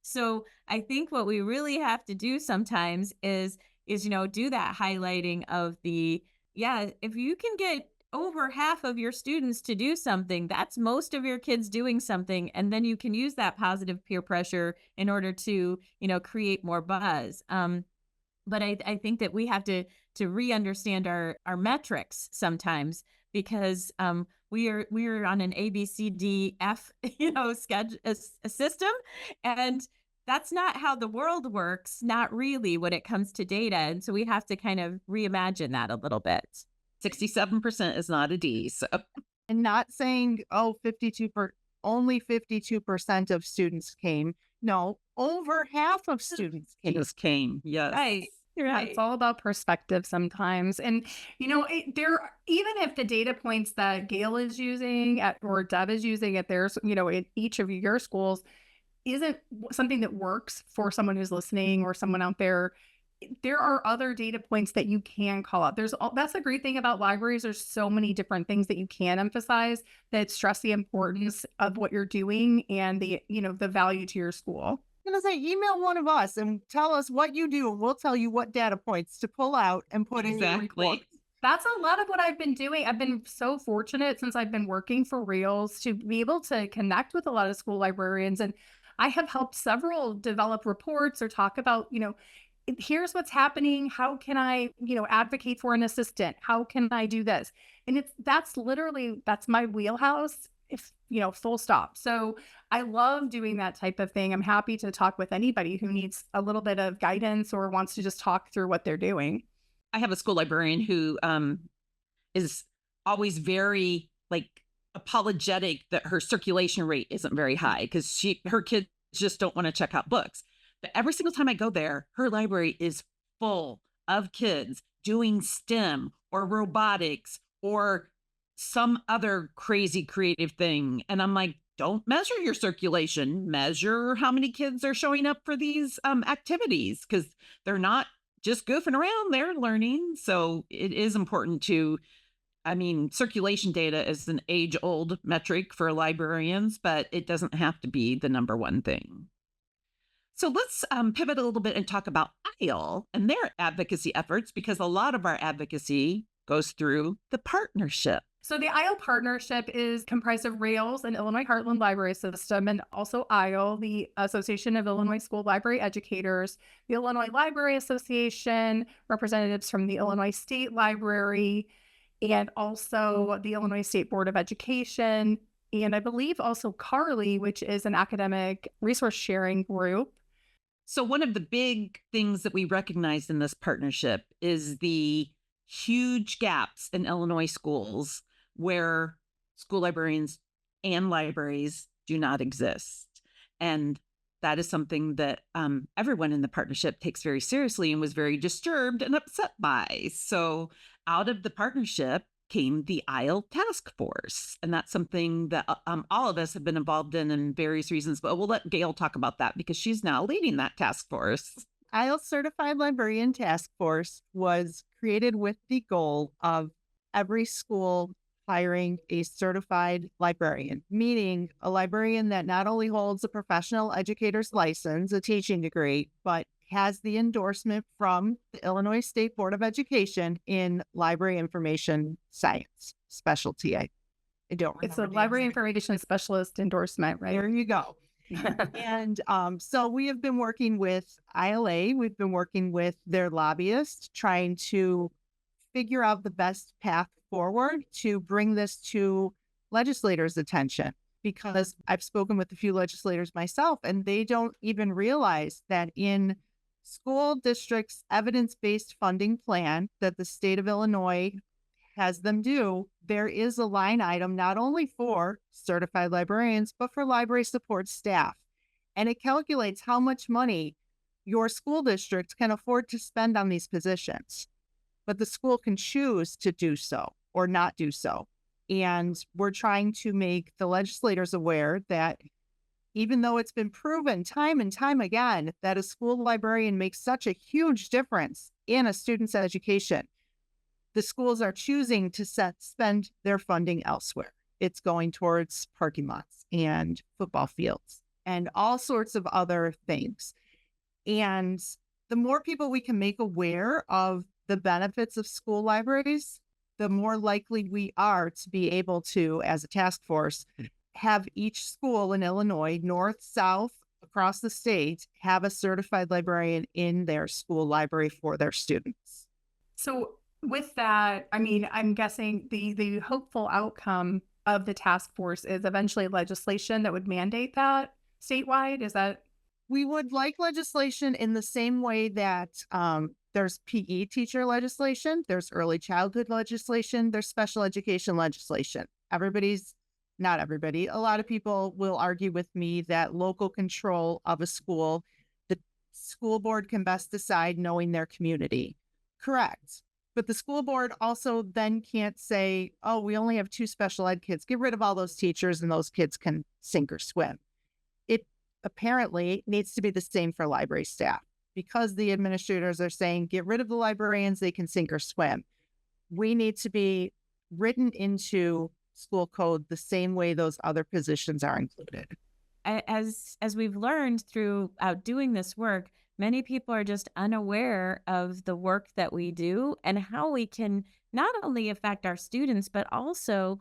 So I think what we really have to do sometimes is do that highlighting of if you can get over half of your students to do something, that's most of your kids doing something. And then you can use that positive peer pressure in order to, create more buzz. But I think that we have to re-understand our metrics sometimes because we are on an ABCDF schedule a system, and that's not how the world works. Not really when it comes to data, and so we have to kind of reimagine that a little bit. 67% is not a D. So, and not saying only 52% of students came. No, over half of students came. just came. Yes. Right. Yeah, it's all about perspective sometimes. And, even if the data points that Gail is using or Deb is using at theirs, in each of your schools isn't something that works for someone who's listening or someone out there, there are other data points that you can call out. That's the great thing about libraries. There's so many different things that you can emphasize that stress the importance of what you're doing and the value to your school. I'm going to say, email one of us and tell us what you do, and we'll tell you what data points to pull out and put in your report. That's a lot of what I've been doing. I've been so fortunate since I've been working for Reels to be able to connect with a lot of school librarians. And I have helped several develop reports or talk about, here's what's happening. How can I, advocate for an assistant? How can I do this? And that's my wheelhouse. Full stop. So I love doing that type of thing. I'm happy to talk with anybody who needs a little bit of guidance or wants to just talk through what they're doing. I have a school librarian who is always very apologetic that her circulation rate isn't very high because her kids just don't want to check out books. But every single time I go there, her library is full of kids doing STEM or robotics or some other crazy creative thing. And I'm like, don't measure your circulation, measure how many kids are showing up for these activities because they're not just goofing around, they're learning. So it is important circulation data is an age-old metric for librarians, but it doesn't have to be the number one thing. So let's pivot a little bit and talk about IHL and their advocacy efforts because a lot of our advocacy goes through the partnership. So the IHL partnership is comprised of Rails and Illinois Heartland Library System, and also IHL, the Association of Illinois School Library Educators, the Illinois Library Association, representatives from the Illinois State Library, and also the Illinois State Board of Education, and I believe also Carly, which is an academic resource sharing group. So, one of the big things that we recognize in this partnership is the huge gaps in Illinois schools where school librarians and libraries do not exist. And that is something that everyone in the partnership takes very seriously and was very disturbed and upset by. So, out of the partnership came the IHL task force. And that's something that all of us have been involved in various reasons. But we'll let Gail talk about that because she's now leading that task force. IHLS Certified Librarian Task Force was created with the goal of every school hiring a certified librarian, meaning a librarian that not only holds a professional educator's license, a teaching degree, but has the endorsement from the Illinois State Board of Education in library information science specialty. I don't remember. It's a library information specialist endorsement, right? There you go. And so we have been working with ILA. We've been working with their lobbyists, trying to figure out the best path forward to bring this to legislators' attention. Because I've spoken with a few legislators myself, and they don't even realize that in school districts' evidence-based funding plan that the state of Illinois has them do, there is a line item not only for certified librarians, but for library support staff. And it calculates how much money your school district can afford to spend on these positions. But the school can choose to do so or not do so. And we're trying to make the legislators aware that even though it's been proven time and time again that a school librarian makes such a huge difference in a student's education, the schools are choosing to spend their funding elsewhere. It's going towards parking lots and football fields and all sorts of other things. And the more people we can make aware of the benefits of school libraries, the more likely we are to be able to, as a task force, have each school in Illinois, north, south, across the state, have a certified librarian in their school library for their students. So with that, I mean, I'm guessing the hopeful outcome of the task force is eventually legislation that would mandate that statewide. Is that? We would like legislation in the same way that there's PE teacher legislation, there's early childhood legislation, there's special education legislation. Not everybody, a lot of people will argue with me that local control of a school, the school board can best decide knowing their community. Correct. But the school board also then can't say, oh, we only have 2 special ed kids. Get rid of all those teachers and those kids can sink or swim. It apparently needs to be the same for library staff because the administrators are saying, get rid of the librarians, they can sink or swim. We need to be written into school code the same way those other positions are included. As we've learned throughout doing this work, many people are just unaware of the work that we do and how we can not only affect our students, but also,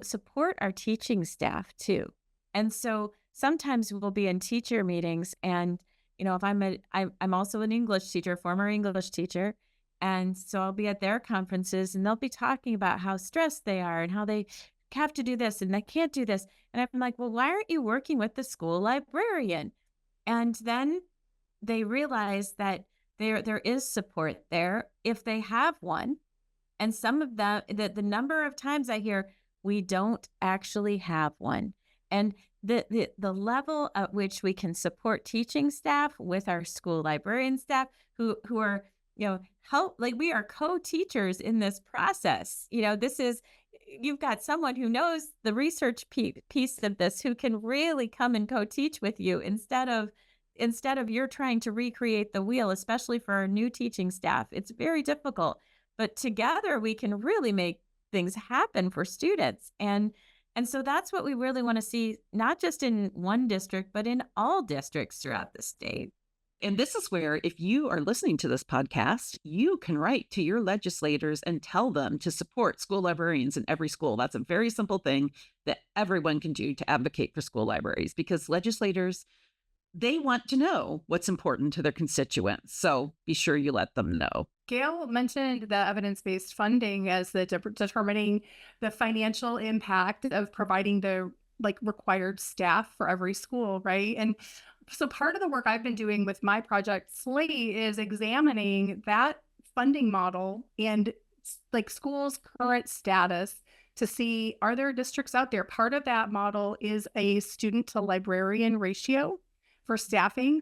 support our teaching staff too. And so sometimes we'll be in teacher meetings and, if I'm also an English teacher, former English teacher. And so I'll be at their conferences and they'll be talking about how stressed they are and how they have to do this and they can't do this. And I'm like, well, why aren't you working with the school librarian? And then they realize that there is support there if they have one. And some of them, the number of times I hear, we don't actually have one. And the level at which we can support teaching staff with our school librarian staff who are, help, like we are co-teachers in this process. You've got someone who knows the research piece of this, who can really come and co-teach with you instead of you're trying to recreate the wheel, especially for our new teaching staff. It's very difficult, but together we can really make things happen for students. And so that's what we really want to see, not just in one district, but in all districts throughout the state. And this is where, if you are listening to this podcast, you can write to your legislators and tell them to support school librarians in every school. That's a very simple thing that everyone can do to advocate for school libraries, because legislators they want to know what's important to their constituents. So be sure you let them know. Gail mentioned the evidence-based funding as the determining the financial impact of providing the required staff for every school, right? And so part of the work I've been doing with my project Slate is examining that funding model and schools' current status to see, are there districts out there? Part of that model is a student to librarian ratio for staffing.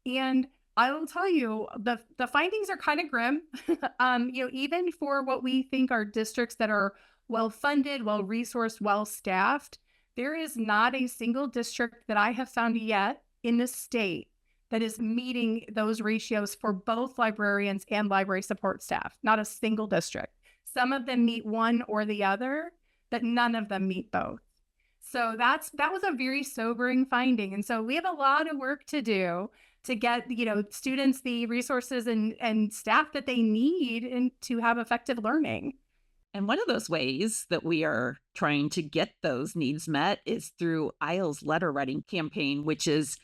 And I will tell you, the findings are kind of grim. Even for what we think are districts that are well funded, well resourced, well staffed, there is not a single district that I have found yet in the state that is meeting those ratios for both librarians and library support staff. Not a single district. Some of them meet one or the other, but none of them meet both. So that was a very sobering finding. And so we have a lot of work to do to get, students the resources and staff that they need and to have effective learning. And one of those ways that we are trying to get those needs met is through IHLS letter writing campaign, which is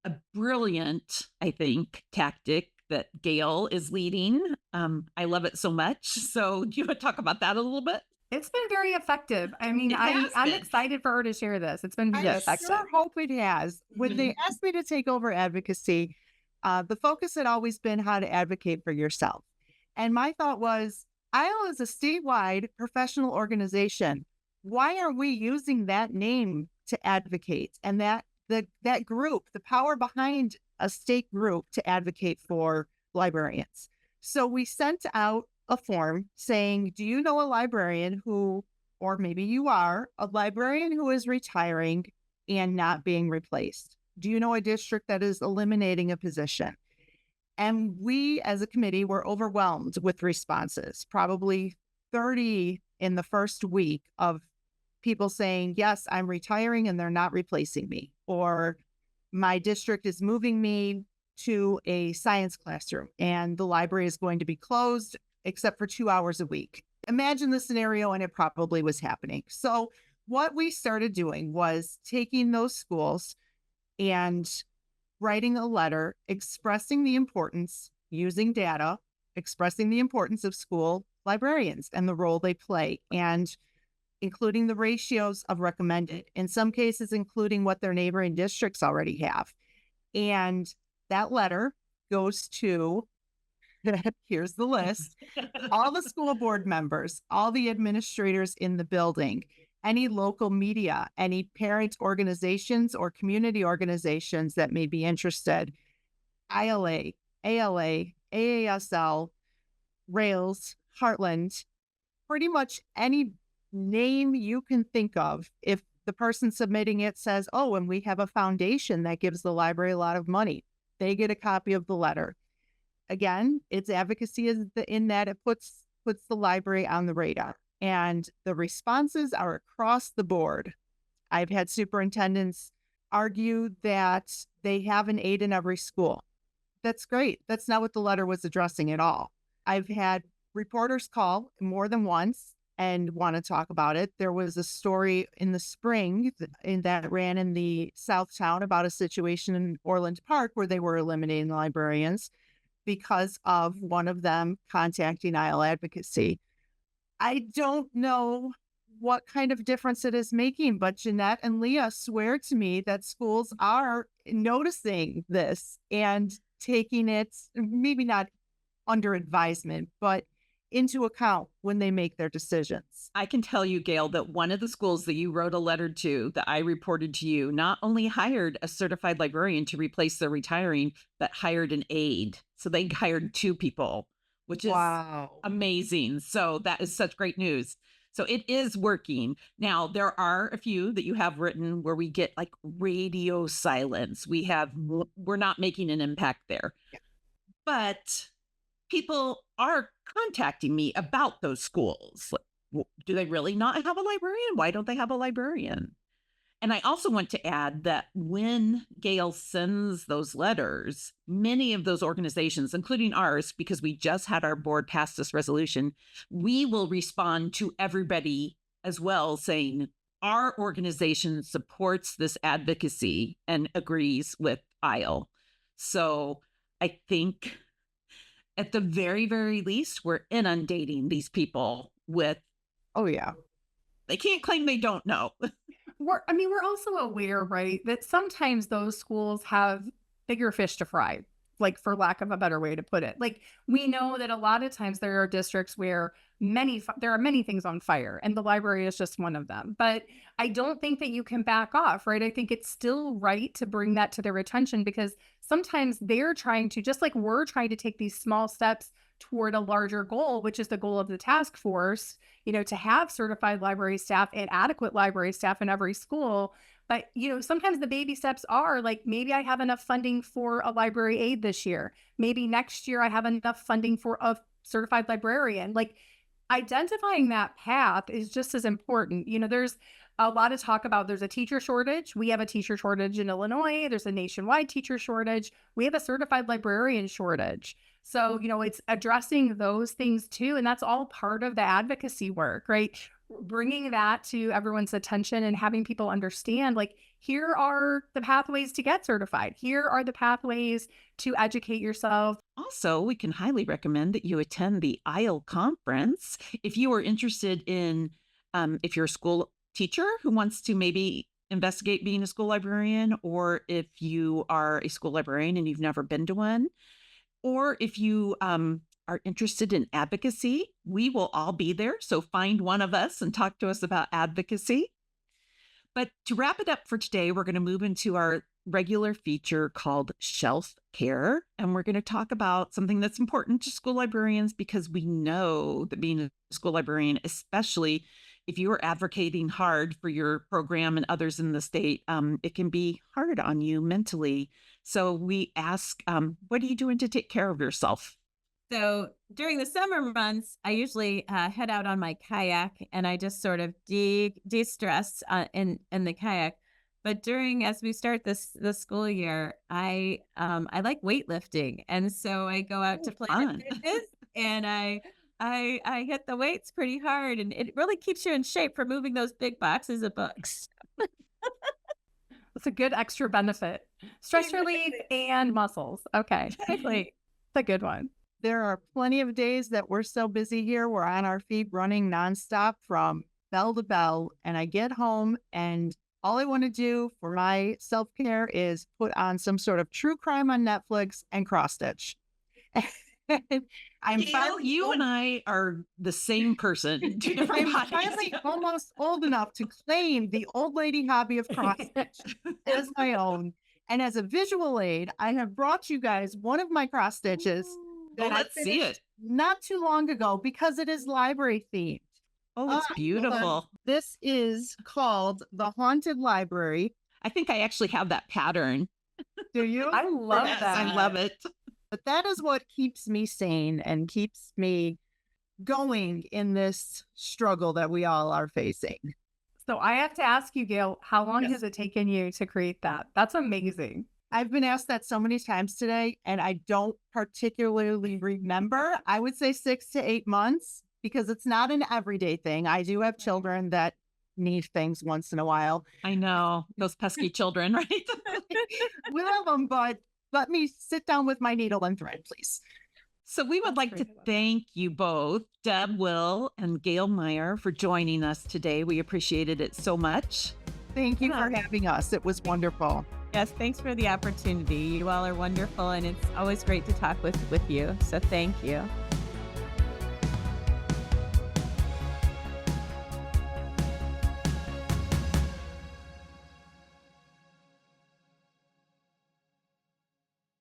a brilliant, I think, tactic that Gail is leading. I love it so much. So do you want to talk about that a little bit? It's been very effective. I mean, I'm excited for her to share this. It's been very effective. I sure hope it has. When they asked me to take over advocacy, the focus had always been how to advocate for yourself. And my thought was, IHL is a statewide professional organization. Why are we using that name to advocate? And that group, the power behind a state group to advocate for librarians. So we sent out a form saying, do you know a librarian who, or maybe you are, a librarian who is retiring and not being replaced? Do you know a district that is eliminating a position? And we as a committee were overwhelmed with responses, probably 30 in the first week of people saying, yes, I'm retiring and they're not replacing me. Or my district is moving me to a science classroom and the library is going to be closed except for 2 hours a week. Imagine the scenario, and it probably was happening. So what we started doing was taking those schools and writing a letter expressing the importance, using data, expressing the importance of school librarians and the role they play, and including the ratios of recommended, in some cases, including what their neighboring districts already have. And that letter goes to, here's the list, all the school board members, all the administrators in the building, any local media, any parent organizations or community organizations that may be interested, ILA, ALA, AASL, Rails, Heartland, pretty much any name you can think of. If the person submitting it says, oh, and we have a foundation that gives the library a lot of money, they get a copy of the letter. Again, its advocacy is in that it puts the library on the radar. And the responses are across the board. I've had superintendents argue that they have an aide in every school. That's great. That's not what the letter was addressing at all. I've had reporters call more than once and want to talk about it. There was a story in the spring that ran in the South Town about a situation in Orland Park where they were eliminating librarians because of one of them contacting IHL Advocacy. I don't know what kind of difference it is making, but Jeanette and Leah swear to me that schools are noticing this and taking it, maybe not under advisement, but into account when they make their decisions. I can tell you, Gail, that one of the schools that you wrote a letter to that I reported to you not only hired a certified librarian to replace their retiring, but hired an aide. So they hired 2 people, which is amazing. So that is such great news. So it is working. Now, there are a few that you have written where we get like radio silence. We're not making an impact there. But people are contacting me about those schools. Do they really not have a librarian? Why don't they have a librarian? And I also want to add that when Gail sends those letters, many of those organizations, including ours, because we just had our board pass this resolution, we will respond to everybody as well saying, our organization supports this advocacy and agrees with IHL. So I think at the very, very least, we're inundating these people with, Oh, yeah. they can't claim they don't know. We're also aware, right, that sometimes those schools have bigger fish to fry, like for lack of a better way to put it. Like we know that a lot of times there are districts where there are many things on fire, and the library is just one of them. But I don't think that you can back off, right? I think it's still right to bring that to their attention, because sometimes they're trying to, just like we're trying to take these small steps toward a larger goal, which is the goal of the task force, to have certified library staff and adequate library staff in every school. But, sometimes the baby steps are like, maybe I have enough funding for a library aide this year. Maybe next year I have enough funding for a certified librarian. Like identifying that path is just as important. There's a lot of talk about there's a teacher shortage. We have a teacher shortage in Illinois. There's a nationwide teacher shortage. We have a certified librarian shortage. So, it's addressing those things too. And that's all part of the advocacy work, right? Bringing that to everyone's attention and having people understand, like, here are the pathways to get certified. Here are the pathways to educate yourself. Also, we can highly recommend that you attend the IHL conference if you are interested in, if you're a school teacher who wants to maybe investigate being a school librarian, or if you are a school librarian and you've never been to one, or if you are interested in advocacy, we will all be there. So find one of us and talk to us about advocacy. But to wrap it up for today, we're going to move into our regular feature called Shelf Care. And we're going to talk about something that's important to school librarians, because we know that being a school librarian, especially if you are advocating hard for your program and others in the state, it can be hard on you mentally. So we ask, what are you doing to take care of yourself? So during the summer months, I usually head out on my kayak, and I just sort of de-stress in the kayak. But as we start the school year, I like weightlifting, and so I go out to Planet Fitness, and I hit the weights pretty hard, and it really keeps you in shape for moving those big boxes of books. It's a good extra benefit. Stress relief and muscles. Okay. Exactly. It's a good one. There are plenty of days that we're so busy here. We're on our feet running nonstop from bell to bell. And I get home and all I want to do for my self-care is put on some sort of true crime on Netflix and cross stitch. You and I are the same person. Two different I'm finally almost old enough to claim the old lady hobby of cross stitch as my own. And as a visual aid, I have brought you guys one of my cross stitches. Let's see it. Not too long ago, because it is library themed. Oh, it's beautiful. This is called The Haunted Library. I think I actually have that pattern. Do you? I love Yes, that. I love it. But that is what keeps me sane and keeps me going in this struggle that we all are facing. So I have to ask you, Gail, how long has it taken you to create that? That's amazing. I've been asked that so many times today, and I don't particularly remember. I would say 6 to 8 months, because it's not an everyday thing. I do have children that need things once in a while. I know, those pesky children, right? We love them, but let me sit down with my needle and thread, please. So we would like to thank you both, Deb Will and Gail Meyer, for joining us today. We appreciated it so much. Thank you for having us. It was wonderful. Yes, thanks for the opportunity. You all are wonderful, and it's always great to talk with you. So thank you.